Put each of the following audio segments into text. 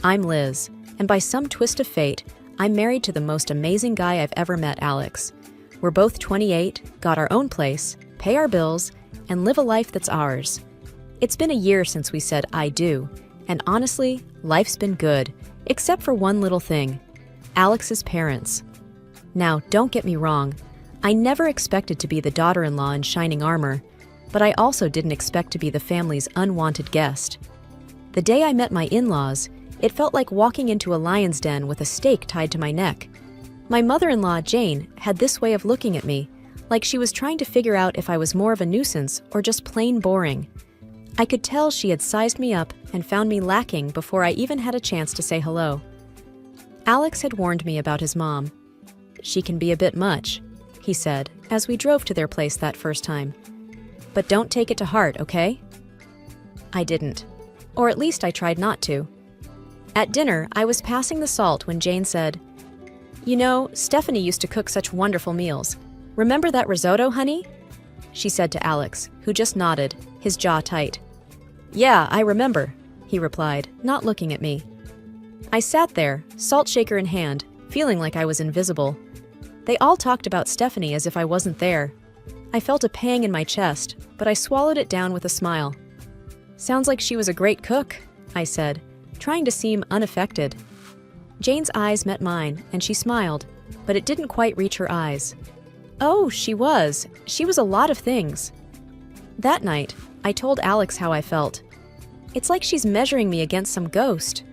I'm Liz, and by some twist of fate, I'm married to the most amazing guy I've ever met, Alex. We're both 28, got our own place, pay our bills, and live a life that's ours. It's been a year since we said I do, and honestly, life's been good, except for one little thing: Alex's parents. Now, don't get me wrong, I never expected to be the daughter-in-law in shining armor, but I also didn't expect to be the family's unwanted guest. The day I met my in-laws, it felt like walking into a lion's den with a stake tied to my neck. My mother-in-law, Jane, had this way of looking at me, like she was trying to figure out if I was more of a nuisance or just plain boring. I could tell she had sized me up and found me lacking before I even had a chance to say hello. Alex had warned me about his mom. "She can be a bit much," he said, as we drove to their place that first time. "But don't take it to heart, okay?" I didn't. Or at least I tried not to. At dinner, I was passing the salt when Jane said, "You know, Stephanie used to cook such wonderful meals. Remember that risotto, honey?" She said to Alex, who just nodded, his jaw tight. "Yeah, I remember," he replied, not looking at me. I sat there, salt shaker in hand, feeling like I was invisible. They all talked about Stephanie as if I wasn't there. I felt a pang in my chest, but I swallowed it down with a smile. "Sounds like she was a great cook," I said, trying to seem unaffected. Jane's eyes met mine, and she smiled, but it didn't quite reach her eyes. "Oh, she was. She was a lot of things." That night, I told Alex how I felt. It's like she's measuring me against some ghost.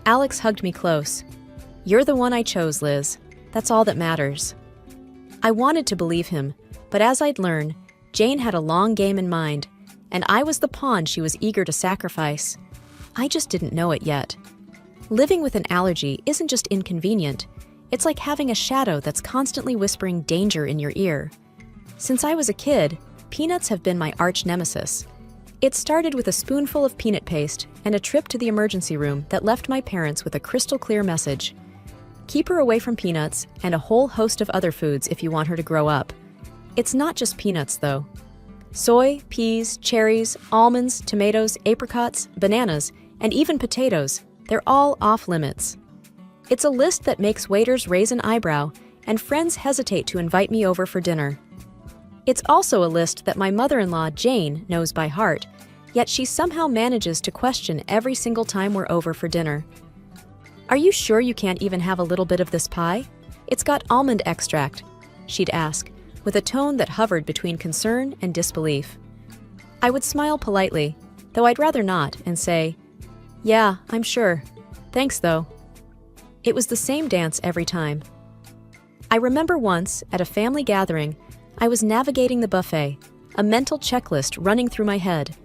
Alex hugged me close. "You're the one I chose, Liz. That's all that matters." I wanted to believe him, but as I'd learned, Jane had a long game in mind, and I was the pawn she was eager to sacrifice. I just didn't know it yet. Living with an allergy isn't just inconvenient, it's like having a shadow that's constantly whispering danger in your ear. Since I was a kid, peanuts have been my arch nemesis. It started with a spoonful of peanut paste and a trip to the emergency room that left my parents with a crystal clear message. Keep her away from peanuts and a whole host of other foods if you want her to grow up. It's not just peanuts, though. Soy, peas, cherries, almonds, tomatoes, apricots, bananas, and even potatoes, they're all off limits. It's a list that makes waiters raise an eyebrow and friends hesitate to invite me over for dinner. It's also a list that my mother-in-law, Jane, knows by heart, yet she somehow manages to question every single time we're over for dinner. "Are you sure you can't even have a little bit of this pie? It's got almond extract," she'd ask, with a tone that hovered between concern and disbelief. I would smile politely, though I'd rather not, and say, "Yeah, I'm sure. Thanks, though." It was the same dance every time. I remember once, at a family gathering, I was navigating the buffet, a mental checklist running through my head.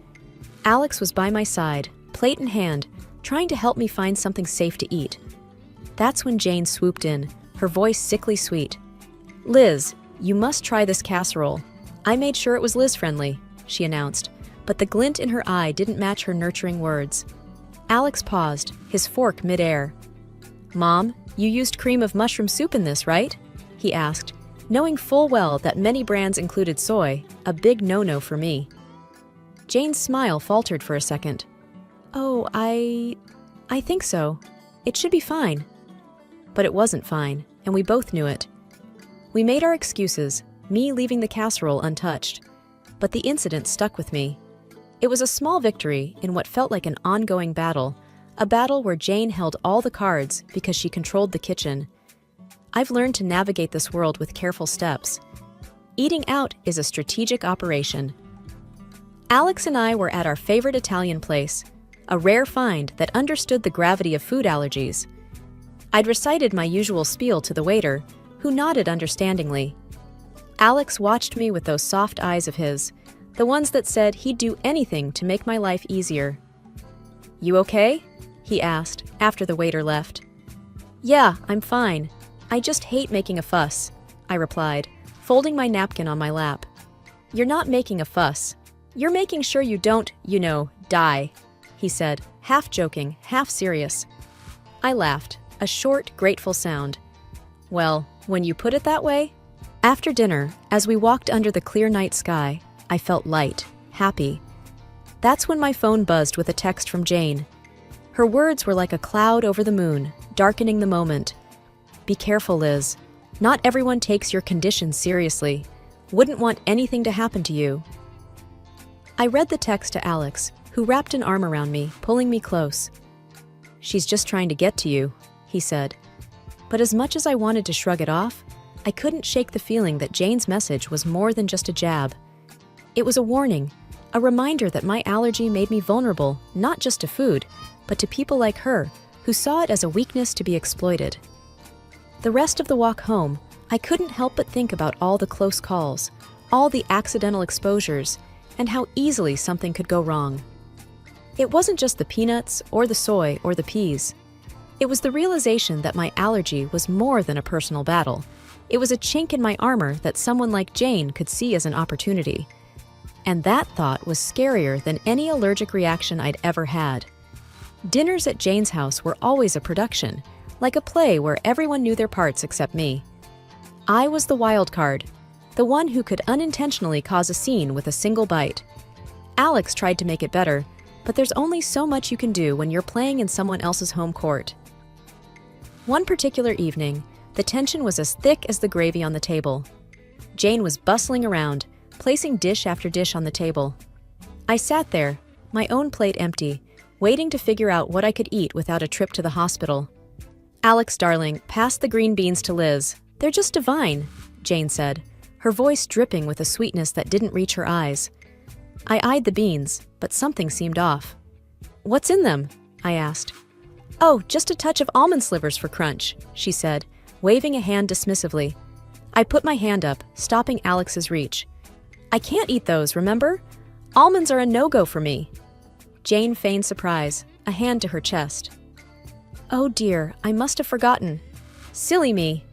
Alex was by my side, plate in hand, trying to help me find something safe to eat. That's when Jane swooped in, her voice sickly sweet. "Liz, you must try this casserole. I made sure it was Liz-friendly," she announced, but the glint in her eye didn't match her nurturing words. Alex paused, his fork mid-air. "Mom, you used cream of mushroom soup in this, right?" he asked, knowing full well that many brands included soy, a big no-no for me. Jane's smile faltered for a second. "Oh, I think so. It should be fine." But it wasn't fine, and we both knew it. We made our excuses, me leaving the casserole untouched. But the incident stuck with me. It was a small victory in what felt like an ongoing battle, a battle where Jane held all the cards because she controlled the kitchen. I've learned to navigate this world with careful steps. Eating out is a strategic operation. Alex and I were at our favorite Italian place, a rare find that understood the gravity of food allergies. I'd recited my usual spiel to the waiter, who nodded understandingly. Alex watched me with those soft eyes of his, the ones that said he'd do anything to make my life easier. "You okay?" he asked, after the waiter left. "Yeah, I'm fine. I just hate making a fuss," I replied, folding my napkin on my lap. "You're not making a fuss. You're making sure you don't, die," he said, half joking, half serious. I laughed, a short, grateful sound. "Well, when you put it that way." After dinner, as we walked under the clear night sky, I felt light, happy. That's when my phone buzzed with a text from Jane. Her words were like a cloud over the moon, darkening the moment. Be careful, Liz. Not everyone takes your condition seriously. Wouldn't want anything to happen to you. I read the text to Alex, who wrapped an arm around me, pulling me close. She's just trying to get to you, he said. But as much as I wanted to shrug it off, I couldn't shake the feeling that Jane's message was more than just a jab. It was a warning, a reminder that my allergy made me vulnerable, not just to food, but to people like her, who saw it as a weakness to be exploited. The rest of the walk home, I couldn't help but think about all the close calls, all the accidental exposures, and how easily something could go wrong. It wasn't just the peanuts, or the soy, or the peas. It was the realization that my allergy was more than a personal battle. It was a chink in my armor that someone like Jane could see as an opportunity. And that thought was scarier than any allergic reaction I'd ever had. Dinners at Jane's house were always a production, like a play where everyone knew their parts except me. I was the wild card, the one who could unintentionally cause a scene with a single bite. Alex tried to make it better, but there's only so much you can do when you're playing in someone else's home court. One particular evening, the tension was as thick as the gravy on the table. Jane was bustling around, placing dish after dish on the table. I sat there, my own plate empty, waiting to figure out what I could eat without a trip to the hospital. Alex, darling, pass the green beans to Liz. They're just divine, Jane said, her voice dripping with a sweetness that didn't reach her eyes. I eyed the beans, but something seemed off. What's in them? I asked. Oh, just a touch of almond slivers for crunch, she said, waving a hand dismissively. I put my hand up, stopping Alex's reach. I can't eat those, remember? Almonds are a no-go for me. Jane feigned surprise, a hand to her chest. Oh dear, I must have forgotten. Silly me.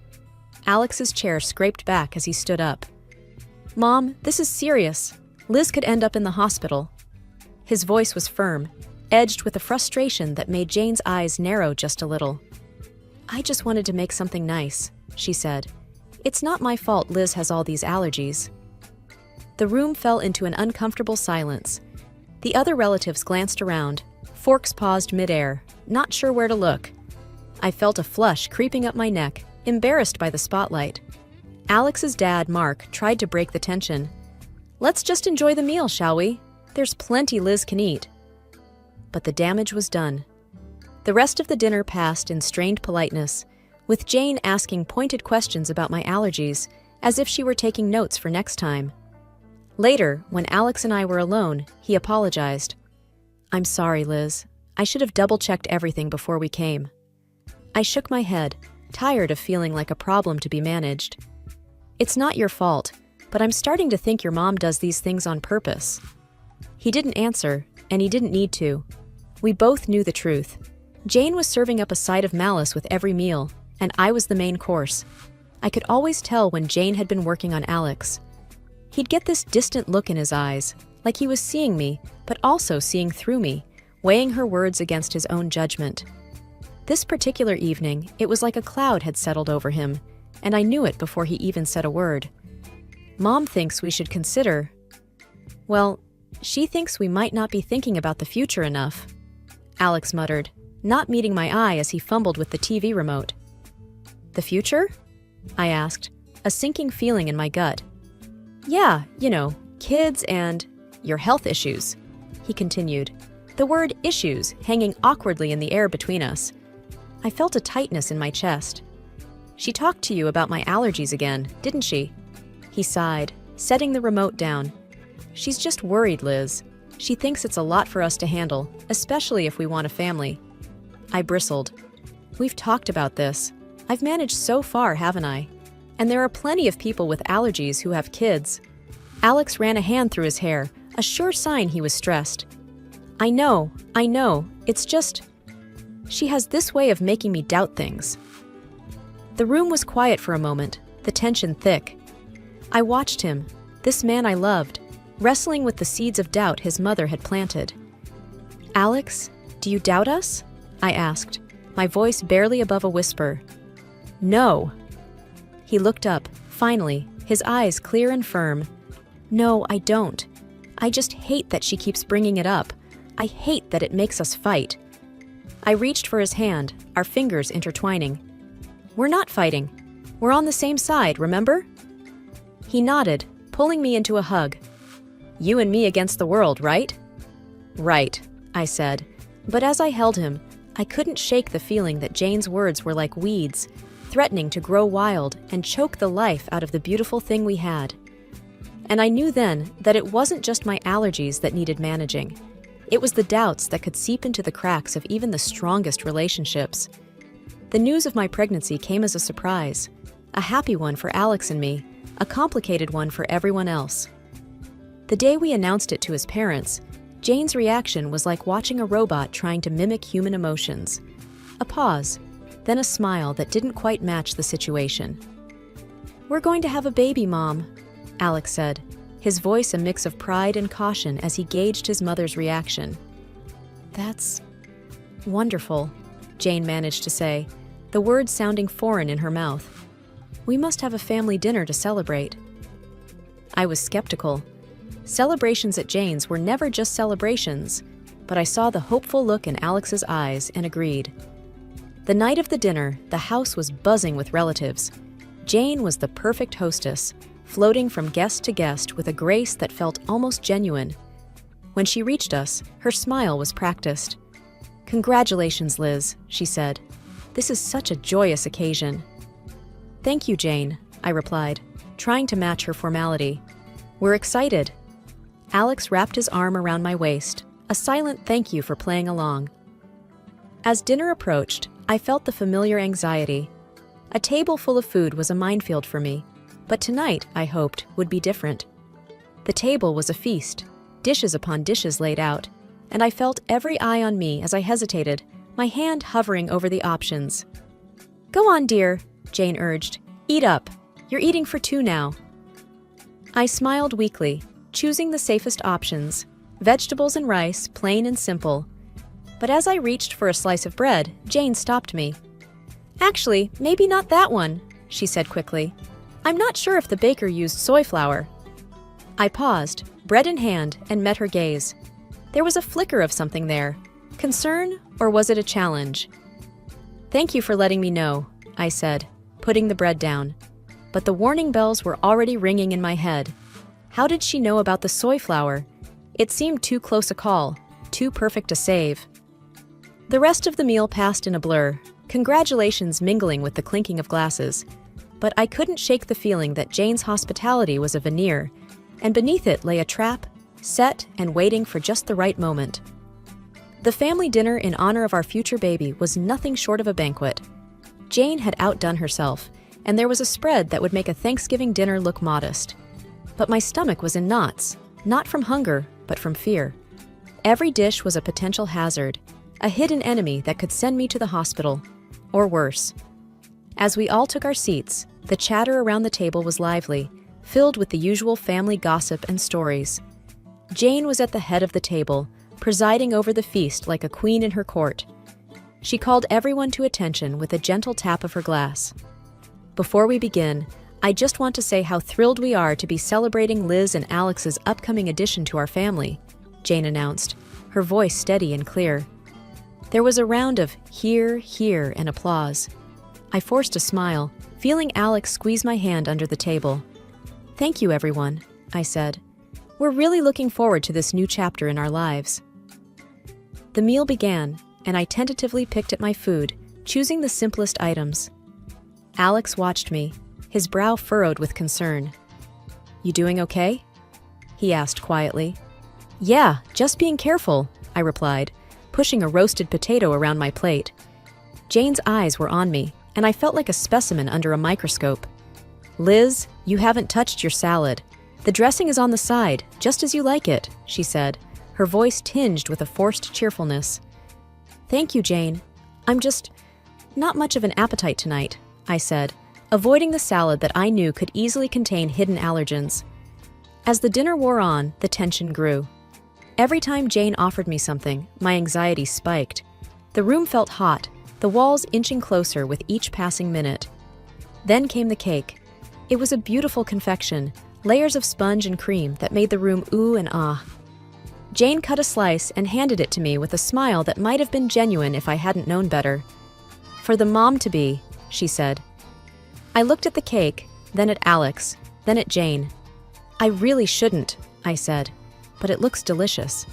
Alex's chair scraped back as he stood up. Mom, this is serious. Liz could end up in the hospital. His voice was firm, edged with a frustration that made Jane's eyes narrow just a little. I just wanted to make something nice, she said. It's not my fault Liz has all these allergies. The room fell into an uncomfortable silence. The other relatives glanced around, forks paused midair, not sure where to look. I felt a flush creeping up my neck, embarrassed by the spotlight. Alex's dad, Mark, tried to break the tension. Let's just enjoy the meal, shall we? There's plenty Liz can eat. But the damage was done. The rest of the dinner passed in strained politeness, with Jane asking pointed questions about my allergies, as if she were taking notes for next time. Later, when Alex and I were alone, he apologized. I'm sorry, Liz. I should have double-checked everything before we came. I shook my head, tired of feeling like a problem to be managed. It's not your fault, but I'm starting to think your mom does these things on purpose. He didn't answer, and he didn't need to. We both knew the truth. Jane was serving up a side of malice with every meal, and I was the main course. I could always tell when Jane had been working on Alex. He'd get this distant look in his eyes, like he was seeing me, but also seeing through me, weighing her words against his own judgment. This particular evening, it was like a cloud had settled over him, and I knew it before he even said a word. Mom thinks we should consider... Well, she thinks we might not be thinking about the future enough, Alex muttered, not meeting my eye as he fumbled with the TV remote. The future? I asked, a sinking feeling in my gut. Yeah, kids and your health issues, he continued, the word issues hanging awkwardly in the air between us. I felt a tightness in my chest. She talked to you about my allergies again, didn't she? He sighed, setting the remote down. She's just worried, Liz. She thinks it's a lot for us to handle, especially if we want a family. I bristled. We've talked about this. I've managed so far, haven't I? And there are plenty of people with allergies who have kids. Alex ran a hand through his hair, a sure sign he was stressed. I know, it's just... She has this way of making me doubt things. The room was quiet for a moment, the tension thick. I watched him, this man I loved, wrestling with the seeds of doubt his mother had planted. Alex, do you doubt us? I asked, my voice barely above a whisper. No. He looked up, finally, his eyes clear and firm. No, I don't. I just hate that she keeps bringing it up. I hate that it makes us fight. I reached for his hand, our fingers intertwining. "We're not fighting. We're on the same side, remember?" He nodded, pulling me into a hug. "You and me against the world, right?" "Right," I said, but as I held him, I couldn't shake the feeling that Jane's words were like weeds, threatening to grow wild and choke the life out of the beautiful thing we had. And I knew then that it wasn't just my allergies that needed managing. It was the doubts that could seep into the cracks of even the strongest relationships. The news of my pregnancy came as a surprise, a happy one for Alex and me, a complicated one for everyone else. The day we announced it to his parents, Jane's reaction was like watching a robot trying to mimic human emotions. A pause, then a smile that didn't quite match the situation. "We're going to have a baby, Mom," Alex said, his voice a mix of pride and caution as he gauged his mother's reaction. "That's wonderful," Jane managed to say, the words sounding foreign in her mouth. "We must have a family dinner to celebrate." I was skeptical. Celebrations at Jane's were never just celebrations, but I saw the hopeful look in Alex's eyes and agreed. The night of the dinner, the house was buzzing with relatives. Jane was the perfect hostess, floating from guest to guest with a grace that felt almost genuine. When she reached us, her smile was practiced. "Congratulations, Liz," she said. "This is such a joyous occasion." "Thank you, Jane," I replied, trying to match her formality. "We're excited." Alex wrapped his arm around my waist, a silent thank you for playing along. As dinner approached, I felt the familiar anxiety. A table full of food was a minefield for me, but tonight, I hoped, would be different. The table was a feast, dishes upon dishes laid out, and I felt every eye on me as I hesitated, my hand hovering over the options. "Go on, dear," Jane urged. "Eat up. You're eating for two now." I smiled weakly, choosing the safest options, vegetables and rice, plain and simple. But as I reached for a slice of bread, Jane stopped me. "Actually, maybe not that one," she said quickly. "I'm not sure if the baker used soy flour." I paused, bread in hand, and met her gaze. There was a flicker of something there. Concern, or was it a challenge? "Thank you for letting me know," I said, putting the bread down. But the warning bells were already ringing in my head. How did she know about the soy flour? It seemed too close a call, too perfect a save. The rest of the meal passed in a blur, congratulations mingling with the clinking of glasses. But I couldn't shake the feeling that Jane's hospitality was a veneer, and beneath it lay a trap, set and waiting for just the right moment. The family dinner in honor of our future baby was nothing short of a banquet. Jane had outdone herself, and there was a spread that would make a Thanksgiving dinner look modest. But my stomach was in knots, not from hunger, but from fear. Every dish was a potential hazard, a hidden enemy that could send me to the hospital, or worse. As we all took our seats, the chatter around the table was lively, filled with the usual family gossip and stories. Jane was at the head of the table, presiding over the feast like a queen in her court. She called everyone to attention with a gentle tap of her glass. "Before we begin, I just want to say how thrilled we are to be celebrating Liz and Alex's upcoming addition to our family," Jane announced, her voice steady and clear. There was a round of hear, hear, and applause. I forced a smile, feeling Alex squeeze my hand under the table. "Thank you, everyone," I said. "We're really looking forward to this new chapter in our lives." The meal began, and I tentatively picked at my food, choosing the simplest items. Alex watched me, his brow furrowed with concern. "You doing okay?" he asked quietly. "Yeah, just being careful," I replied, pushing a roasted potato around my plate. Jane's eyes were on me, and I felt like a specimen under a microscope. "Liz, you haven't touched your salad. The dressing is on the side, just as you like it," she said, her voice tinged with a forced cheerfulness. "Thank you, Jane. I'm just not much of an appetite tonight," I said, avoiding the salad that I knew could easily contain hidden allergens. As the dinner wore on, the tension grew. Every time Jane offered me something, my anxiety spiked. The room felt hot, the walls inching closer with each passing minute. Then came the cake. It was a beautiful confection, layers of sponge and cream that made the room ooh and ah. Jane cut a slice and handed it to me with a smile that might have been genuine if I hadn't known better. "For the mom-to-be," she said. I looked at the cake, then at Alex, then at Jane. "I really shouldn't," I said, "but it looks delicious."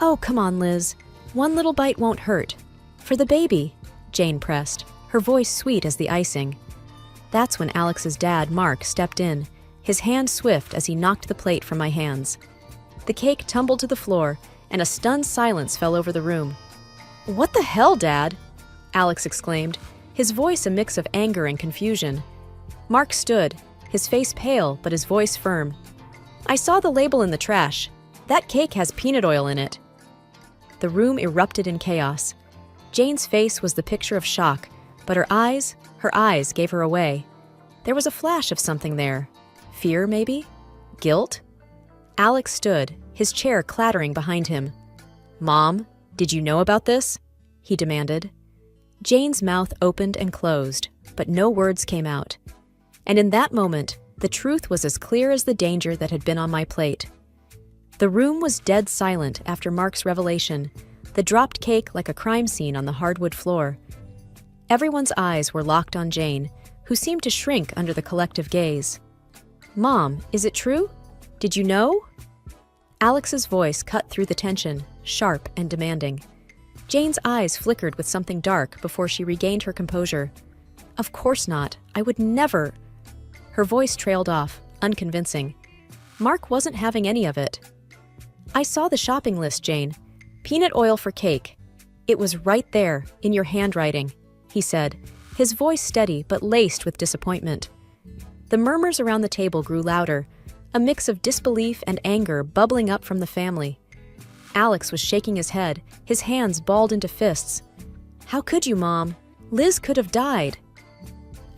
"Oh, come on, Liz. One little bite won't hurt. For the baby," Jane pressed, her voice sweet as the icing. That's when Alex's dad, Mark, stepped in, his hand swift as he knocked the plate from my hands. The cake tumbled to the floor, and a stunned silence fell over the room. "What the hell, Dad?" Alex exclaimed, his voice a mix of anger and confusion. Mark stood, his face pale but his voice firm. "I saw the label in the trash. That cake has peanut oil in it." The room erupted in chaos. Jane's face was the picture of shock, but her eyes gave her away. There was a flash of something there. Fear, maybe? Guilt? Alex stood, his chair clattering behind him. "Mom, did you know about this?" he demanded. Jane's mouth opened and closed, but no words came out. And in that moment, the truth was as clear as the danger that had been on my plate. The room was dead silent after Mark's revelation, the dropped cake like a crime scene on the hardwood floor. Everyone's eyes were locked on Jane, who seemed to shrink under the collective gaze. "Mom, is it true? Did you know?" Alex's voice cut through the tension, sharp and demanding. Jane's eyes flickered with something dark before she regained her composure. "Of course not. I would never." Her voice trailed off, unconvincing. Mark wasn't having any of it. "I saw the shopping list, Jane. Peanut oil for cake. It was right there, in your handwriting," he said, his voice steady but laced with disappointment. The murmurs around the table grew louder, a mix of disbelief and anger bubbling up from the family. Alex was shaking his head, his hands balled into fists. "How could you, Mom? Liz could have died."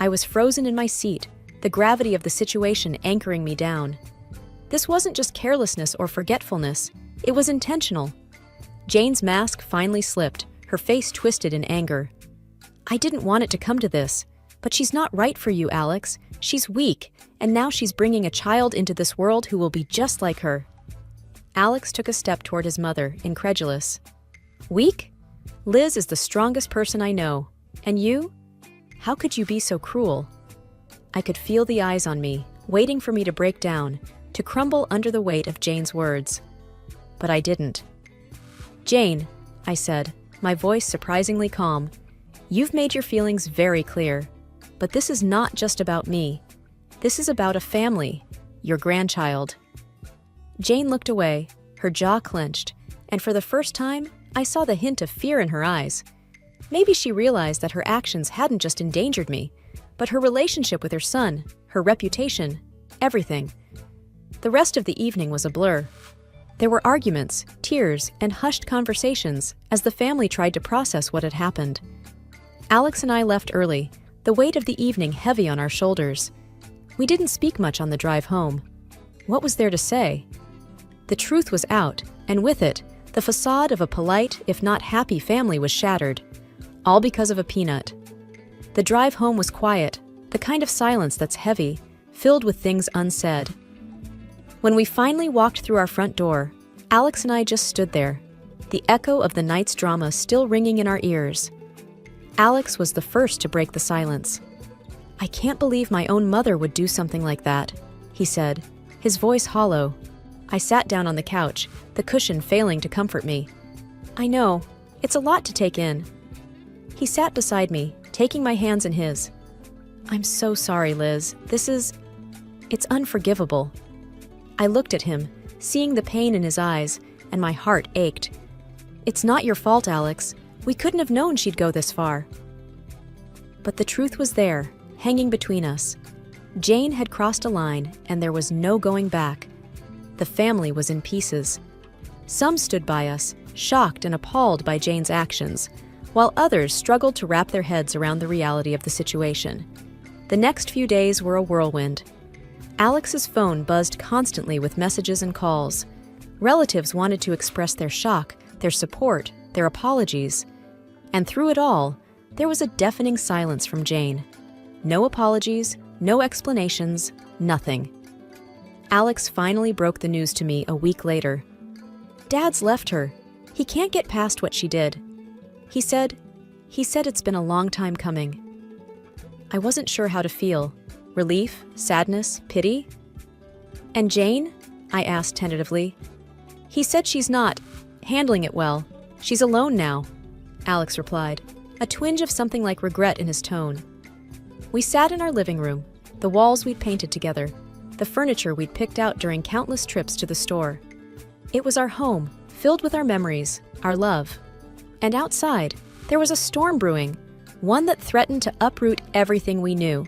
I was frozen in my seat, the gravity of the situation anchoring me down. This wasn't just carelessness or forgetfulness, it was intentional. Jane's mask finally slipped, her face twisted in anger. "I didn't want it to come to this, but she's not right for you, Alex. She's weak, and now she's bringing a child into this world who will be just like her." Alex took a step toward his mother, incredulous. "Weak? Liz is the strongest person I know. And you? How could you be so cruel?" I could feel the eyes on me, waiting for me to break down, to crumble under the weight of Jane's words. But I didn't. "Jane," I said, my voice surprisingly calm, "you've made your feelings very clear. But this is not just about me. This is about a family, your grandchild." Jane looked away, her jaw clenched, and for the first time, I saw the hint of fear in her eyes. Maybe she realized that her actions hadn't just endangered me, but her relationship with her son, her reputation, everything. The rest of the evening was a blur. There were arguments, tears, and hushed conversations as the family tried to process what had happened. Alex and I left early, the weight of the evening heavy on our shoulders. We didn't speak much on the drive home. What was there to say? The truth was out, and with it, the facade of a polite, if not happy family was shattered, all because of a peanut. The drive home was quiet, the kind of silence that's heavy, filled with things unsaid. When we finally walked through our front door, Alex and I just stood there, the echo of the night's drama still ringing in our ears. Alex was the first to break the silence. "I can't believe my own mother would do something like that," he said, his voice hollow. I sat down on the couch, the cushion failing to comfort me. "I know, it's a lot to take in." He sat beside me, taking my hands in his. "I'm so sorry, Liz. It's unforgivable." I looked at him, seeing the pain in his eyes, and my heart ached. "It's not your fault, Alex. We couldn't have known she'd go this far." But the truth was there, hanging between us. Jane had crossed a line, and there was no going back. The family was in pieces. Some stood by us, shocked and appalled by Jane's actions, while others struggled to wrap their heads around the reality of the situation. The next few days were a whirlwind. Alex's phone buzzed constantly with messages and calls. Relatives wanted to express their shock, their support, their apologies. And through it all, there was a deafening silence from Jane. No apologies, no explanations, nothing. Alex finally broke the news to me a week later. Dad's left her. He can't get past what she did. He said it's been a long time coming. I wasn't sure how to feel. Relief, sadness, pity? And Jane? I asked tentatively. He said she's not handling it well. She's alone now, Alex replied, a twinge of something like regret in his tone. We sat in our living room, the walls we'd painted together, the furniture we'd picked out during countless trips to the store. It was our home, filled with our memories, our love. And outside, there was a storm brewing, one that threatened to uproot everything we knew.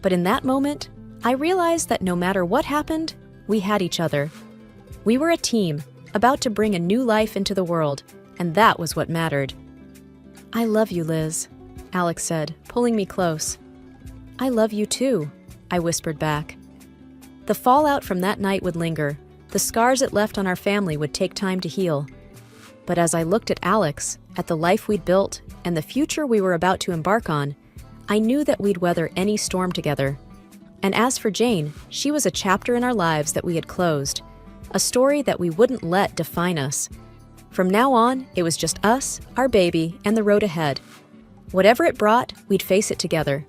But in that moment, I realized that no matter what happened, we had each other. We were a team, about to bring a new life into the world, and that was what mattered. I love you, Liz, Alex said, pulling me close. I love you too, I whispered back. The fallout from that night would linger. The scars it left on our family would take time to heal. But as I looked at Alex, at the life we'd built, and the future we were about to embark on, I knew that we'd weather any storm together. And as for Jane, she was a chapter in our lives that we had closed, a story that we wouldn't let define us. From now on, it was just us, our baby, and the road ahead. Whatever it brought, we'd face it together.